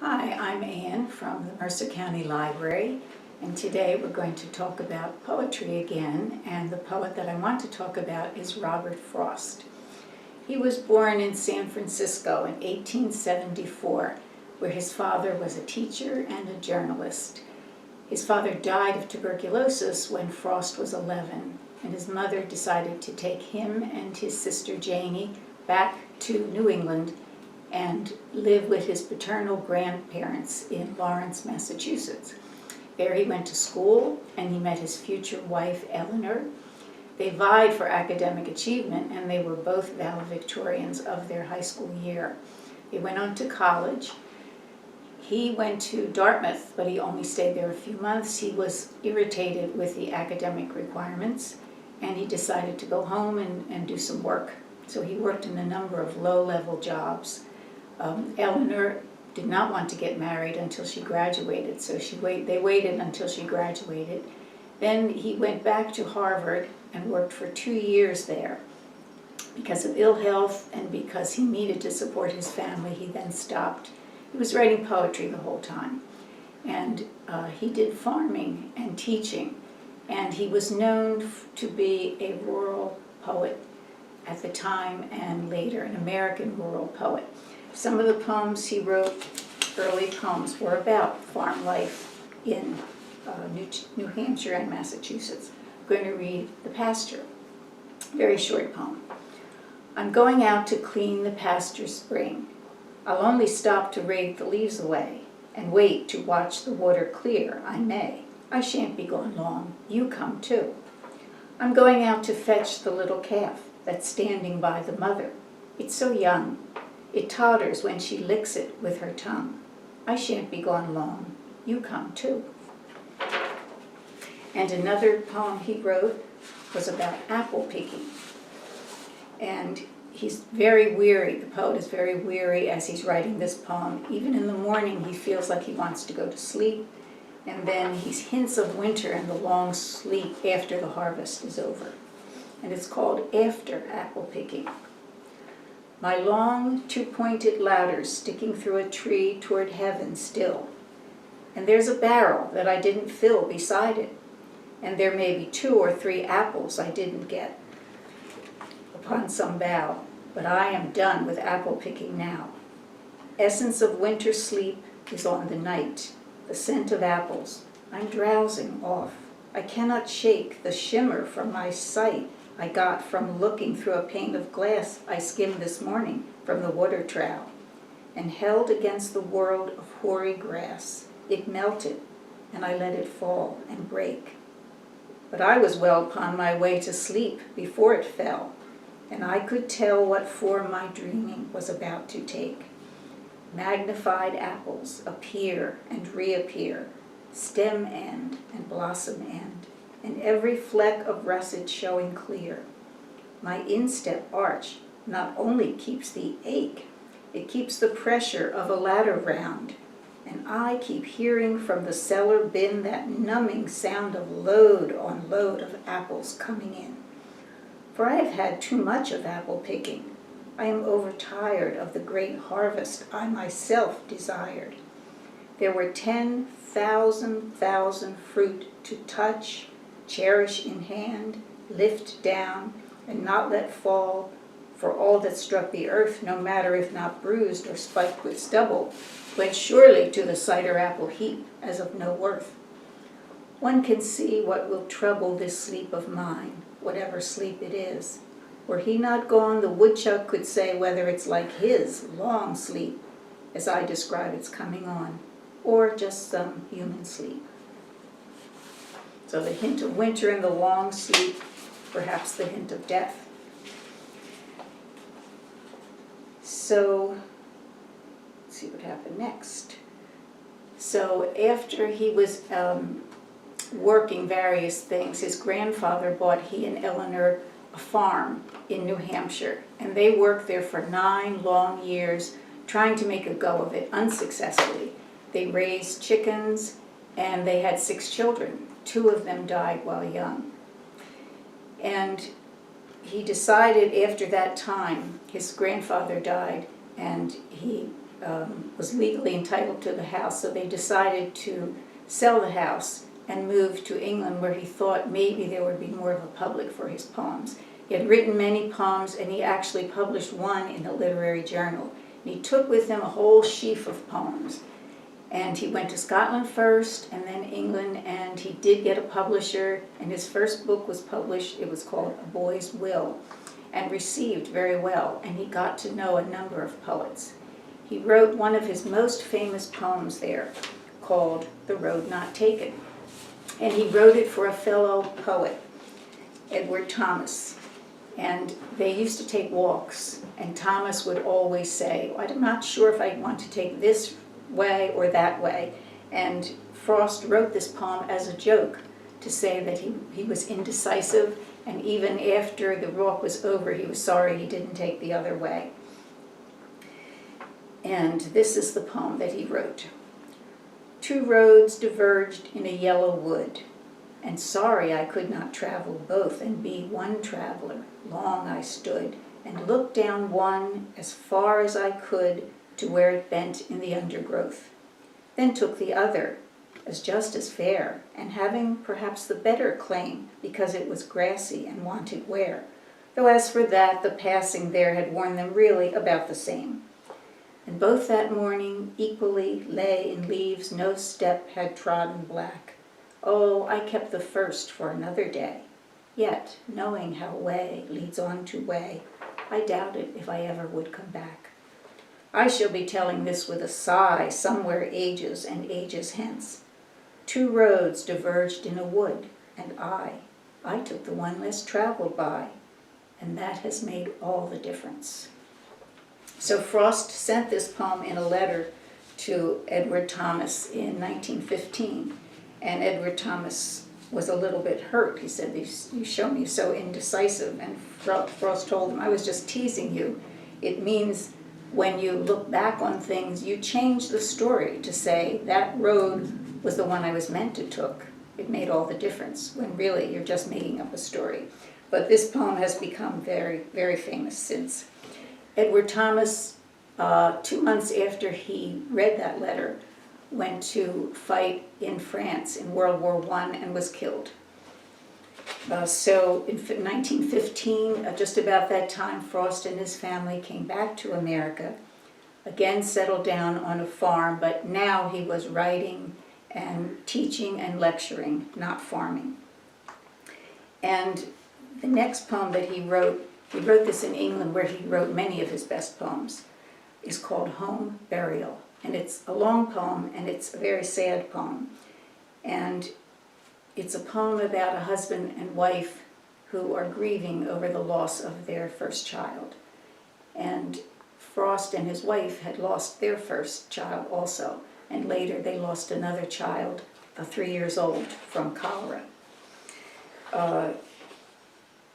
Hi, I'm Anne from the Mercer County Library, and today we're going to talk about poetry again, and the poet that I want to talk about is Robert Frost. He was born in San Francisco in 1874, where his father was a teacher and a journalist. His father died of tuberculosis when Frost was 11, and his mother decided to take him and his sister Janie back to New England and live with his paternal grandparents in Lawrence, Massachusetts. There he went to school and he met his future wife, Eleanor. They vied for academic achievement and they were both valedictorians of their high school year. They went on to college. He went to Dartmouth, but he only stayed there a few months. He was irritated with the academic requirements and he decided to go home and do some work. So he worked in a number of low-level jobs. Eleanor did not want to get married until she graduated, so they waited until she graduated. Then he went back to Harvard and worked for 2 years there. Because of ill health and because he needed to support his family, he then stopped. He was writing poetry the whole time, and he did farming and teaching, and he was known to be a rural poet at the time and later an American rural poet. Some of the poems he wrote, early poems, were about farm life in New Hampshire and Massachusetts. I'm going to read The Pasture, very short poem. I'm going out to clean the pasture spring. I'll only stop to rake the leaves away and wait to watch the water clear, I may. I shan't be gone long, you come too. I'm going out to fetch the little calf that's standing by the mother. It's so young. It totters when she licks it with her tongue. I shan't be gone long. You come too. And another poem he wrote was about apple picking. And he's very weary. The poet is very weary as he's writing this poem. Even in the morning, he feels like he wants to go to sleep. And then he hints of winter and the long sleep after the harvest is over. And it's called After Apple Picking. My long, two-pointed ladder's sticking through a tree toward heaven still. And there's a barrel that I didn't fill beside it. And there may be 2 or 3 apples I didn't get upon some bough. But I am done with apple picking now. Essence of winter sleep is on the night. The scent of apples. I'm drowsing off. I cannot shake the shimmer from my sight I got from looking through a pane of glass I skimmed this morning from the water trowel, and held against the world of hoary grass. It melted, and I let it fall and break. But I was well upon my way to sleep before it fell, and I could tell what form my dreaming was about to take. Magnified apples appear and reappear, stem end and blossom end, and every fleck of russet showing clear. My instep arch not only keeps the ache, it keeps the pressure of a ladder round, and I keep hearing from the cellar bin that numbing sound of load on load of apples coming in. For I have had too much of apple picking. I am overtired of the great harvest I myself desired. There were 10,000 fruit to touch, cherish in hand, lift down, and not let fall, for all that struck the earth, no matter if not bruised or spiked with stubble, went surely to the cider apple heap as of no worth. One can see what will trouble this sleep of mine, whatever sleep it is. Were he not gone, the woodchuck could say whether it's like his long sleep, as I describe its coming on, or just some human sleep. So the hint of winter and the long sleep, perhaps the hint of death. So, let's see what happened next. So after he was working various things, his grandfather bought he and Eleanor a farm in New Hampshire, and they worked there for 9 long years, trying to make a go of it unsuccessfully. They raised chickens, and they had 6 children. 2 of them died while young. And he decided after that time, his grandfather died, and he was legally entitled to the house, so they decided to sell the house and move to England, where he thought maybe there would be more of a public for his poems. He had written many poems, and he actually published one in a literary journal. And he took with him a whole sheaf of poems. And he went to Scotland first, and then England, and he did get a publisher, and his first book was published. It was called A Boy's Will, and received very well, and he got to know a number of poets. He wrote one of his most famous poems there, called The Road Not Taken. And he wrote it for a fellow poet, Edward Thomas. And they used to take walks, and Thomas would always say, I'm not sure if I want to take this way or that way. And Frost wrote this poem as a joke to say that he was indecisive, and even after the walk was over, he was sorry he didn't take the other way. And this is the poem that he wrote. 2 roads diverged in a yellow wood, and sorry I could not travel both and be one traveler. Long I stood, and looked down one as far as I could to where it bent in the undergrowth. Then took the other, as just as fair, and having perhaps the better claim, because it was grassy and wanted wear, though as for that, the passing there had worn them really about the same. And both that morning equally lay in leaves no step had trodden black. Oh, I kept the first for another day. Yet, knowing how way leads on to way, I doubted if I ever would come back. I shall be telling this with a sigh somewhere ages and ages hence. 2 roads diverged in a wood, and I took the one less traveled by, and that has made all the difference. So Frost sent this poem in a letter to Edward Thomas in 1915, and Edward Thomas was a little bit hurt. He said, you show me so indecisive, and Frost told him, I was just teasing you. It means when you look back on things, you change the story to say that road was the one I was meant to took. It made all the difference, when really you're just making up a story. But this poem has become very, very famous since. Edward Thomas, 2 months after he read that letter, went to fight in France in World War I and was killed. So in 1915, just about that time, Frost and his family came back to America, again settled down on a farm, but now he was writing and teaching and lecturing, not farming. And the next poem that he wrote this in England, where he wrote many of his best poems, is called Home Burial. And it's a long poem, and it's a very sad poem. And it's a poem about a husband and wife who are grieving over the loss of their first child. And Frost and his wife had lost their first child also, and later they lost another child, 3 years old, from cholera.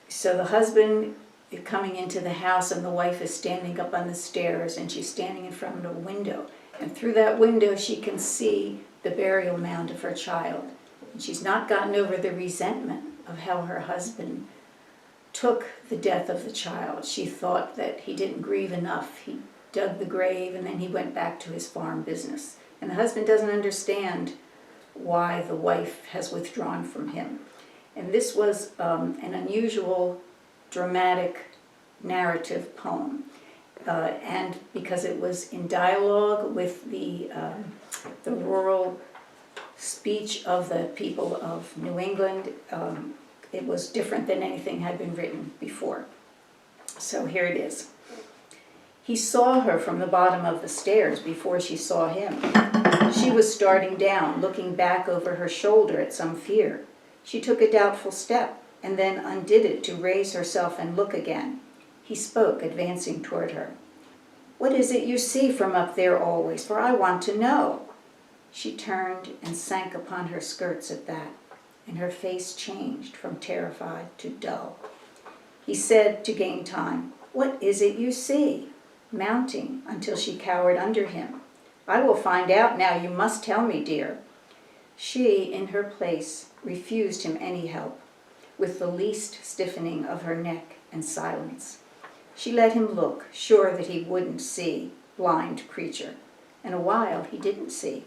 So the husband is coming into the house, and the wife is standing up on the stairs, and she's standing in front of a window. And through that window she can see the burial mound of her child. And she's not gotten over the resentment of how her husband took the death of the child. She thought that he didn't grieve enough. He dug the grave, and then he went back to his farm business. And the husband doesn't understand why the wife has withdrawn from him. And this was an unusual, dramatic narrative poem. And because it was in dialogue with the rural speech of the people of New England, it was different than anything had been written before. So here it is. He saw her from the bottom of the stairs before she saw him. She was starting down, looking back over her shoulder at some fear. She took a doubtful step, and then undid it to raise herself and look again. He spoke, advancing toward her. "What is it you see from up there always? For I want to know." She turned and sank upon her skirts at that, and her face changed from terrified to dull. He said, to gain time, "What is it you see?" Mounting until she cowered under him. "I will find out now. You must tell me, dear." She, in her place, refused him any help, with the least stiffening of her neck and silence. She let him look, sure that he wouldn't see, blind creature. And a while he didn't see,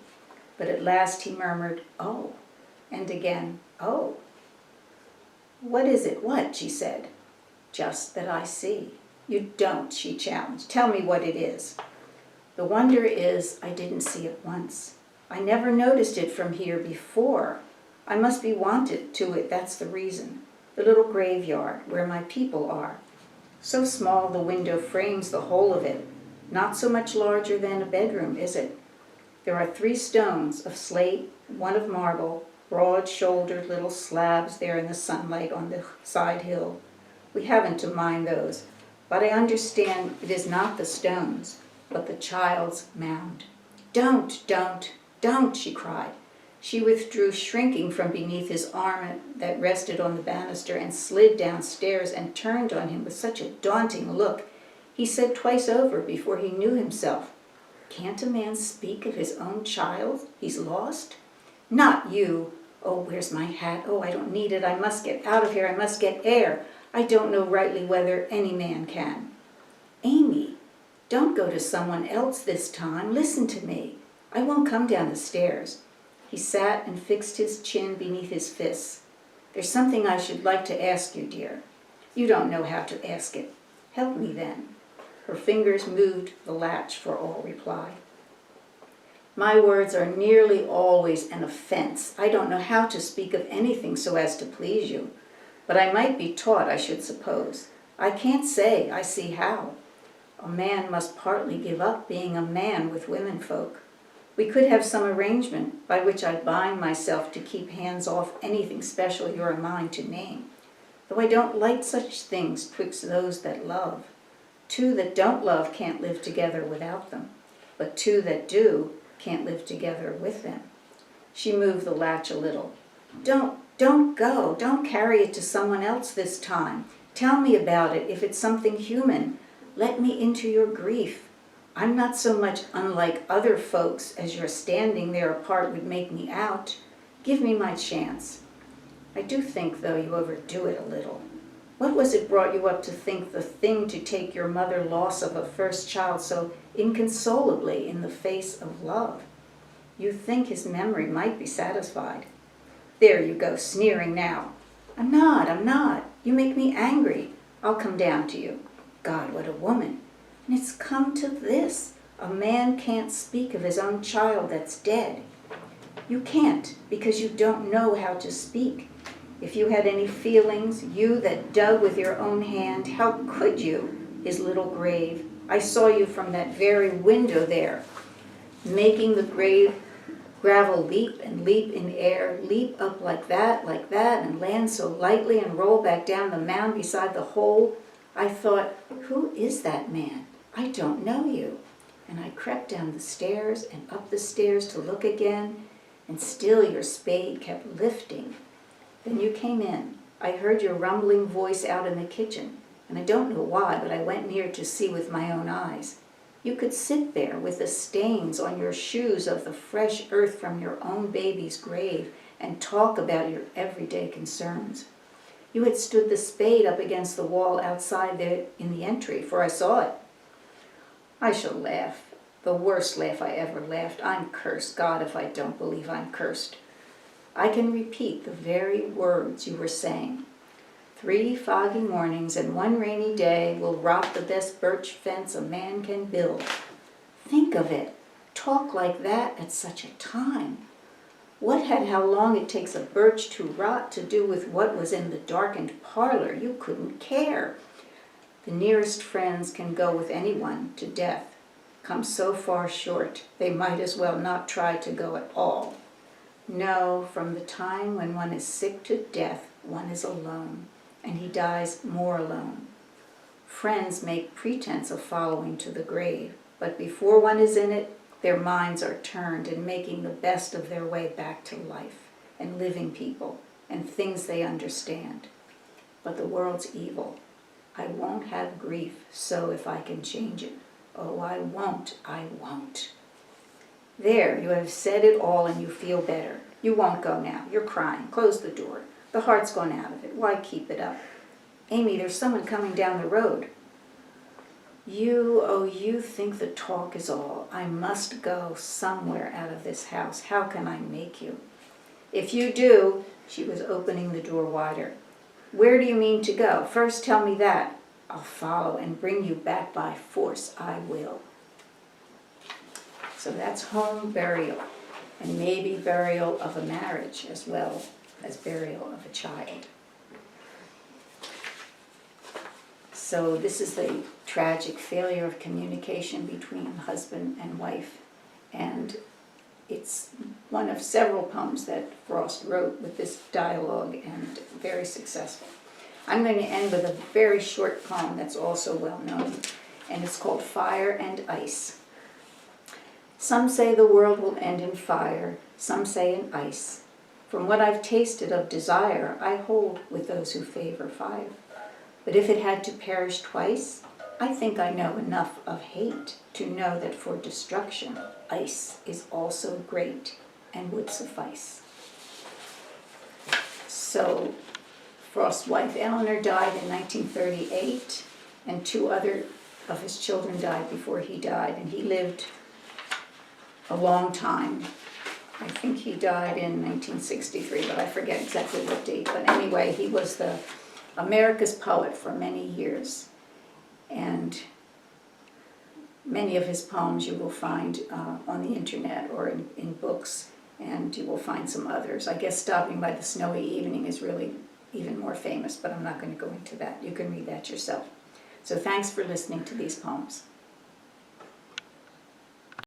but at last he murmured, "Oh," and again, "Oh." "What is it? What?" she said. "Just that I see." "You don't," she challenged. "Tell me what it is." "The wonder is I didn't see it once. I never noticed it from here before. I must be wanted to it, that's the reason. The little graveyard where my people are. So small the window frames the whole of it. Not so much larger than a bedroom, is it? There are 3 stones of slate, 1 of marble, broad-shouldered little slabs there in the sunlight on the side hill. We haven't to mind those, but I understand it is not the stones, but the child's mound." "Don't, don't," she cried. She withdrew, shrinking from beneath his arm that rested on the banister, and slid downstairs and turned on him with such a daunting look. He said twice over before he knew himself, "Can't a man speak of his own child he's lost?" "Not you! Oh, where's my hat? Oh, I don't need it. I must get out of here. I must get air. I don't know rightly whether any man can." "Amy, don't go to someone else this time. Listen to me. I won't come down the stairs." He sat and fixed his chin beneath his fists. "There's something I should like to ask you, dear. You don't know how to ask it. Help me then." Her fingers moved the latch for all reply. "My words are nearly always an offense. I don't know how to speak of anything so as to please you. But I might be taught, I should suppose. I can't say I see how. A man must partly give up being a man with womenfolk. We could have some arrangement by which I bind myself to keep hands off anything special you're a mind to name, though I don't like such things twixt those that love. 2 that don't love can't live together without them, but 2 that do can't live together with them." She moved the latch a little. Don't go. Don't carry it to someone else this time. Tell me about it if it's something human. Let me into your grief. I'm not so much unlike other folks as your standing there apart would make me out. Give me my chance. I do think, though, you overdo it a little. What was it brought you up to think the thing to take your mother loss of a first child so inconsolably in the face of love? You think his memory might be satisfied. There you go, sneering now. I'm not. You make me angry. I'll come down to you. God, what a woman. And it's come to this. A man can't speak of his own child that's dead. You can't, because you don't know how to speak. If you had any feelings, you that dug with your own hand, how could you? His little grave. I saw you from that very window there, making the gravel leap and leap in air, leap up like that, and land so lightly and roll back down the mound beside the hole. I thought, who is that man? I don't know you. And I crept down the stairs and up the stairs to look again, and still your spade kept lifting. Then you came in. I heard your rumbling voice out in the kitchen, and I don't know why, but I went near to see with my own eyes. You could sit there with the stains on your shoes of the fresh earth from your own baby's grave and talk about your everyday concerns. You had stood the spade up against the wall outside there in the entry, for I saw it. I shall laugh, the worst laugh I ever laughed. I'm cursed, God, if I don't believe I'm cursed. I can repeat the very words you were saying. 3 foggy mornings and 1 rainy day will rot the best birch fence a man can build. Think of it. Talk like that at such a time. What had how long it takes a birch to rot to do with what was in the darkened parlor? You couldn't care. The nearest friends can go with anyone to death. Come so far short, they might as well not try to go at all. No, from the time when one is sick to death, one is alone, and he dies more alone. Friends make pretense of following to the grave, but before one is in it, their minds are turned and making the best of their way back to life and living people and things they understand. But the world's evil. I won't have grief, so if I can change it. Oh, I won't. There, you have said it all and you feel better. You won't go now. You're crying. Close the door. The heart's gone out of it. Why keep it up? Amy, there's someone coming down the road. You think the talk is all. I must go somewhere out of this house. How can I make you? If you do, she was opening the door wider. Where do you mean to go? First tell me that. I'll follow and bring you back by force. I will. So that's home burial, and maybe burial of a marriage as well as burial of a child. So this is the tragic failure of communication between husband and wife, and it's one of several poems that Frost wrote with this dialogue, and very successful. I'm going to end with a very short poem that's also well known, and it's called Fire and Ice. Some say the world will end in fire, some say in ice. From what I've tasted of desire, I hold with those who favor fire. But if it had to perish twice, I think I know enough of hate to know that for destruction, ice is also great and would suffice. So, Frost's wife Eleanor died in 1938, and 2 other of his children died before he died, and he lived a long time. I think he died in 1963, but I forget exactly what date. But anyway, he was the America's poet for many years, and many of his poems you will find on the internet or in books, and you will find some others. I guess Stopping by the Snowy Evening is really even more famous, but I'm not going to go into that. You can read that yourself. So thanks for listening to these poems.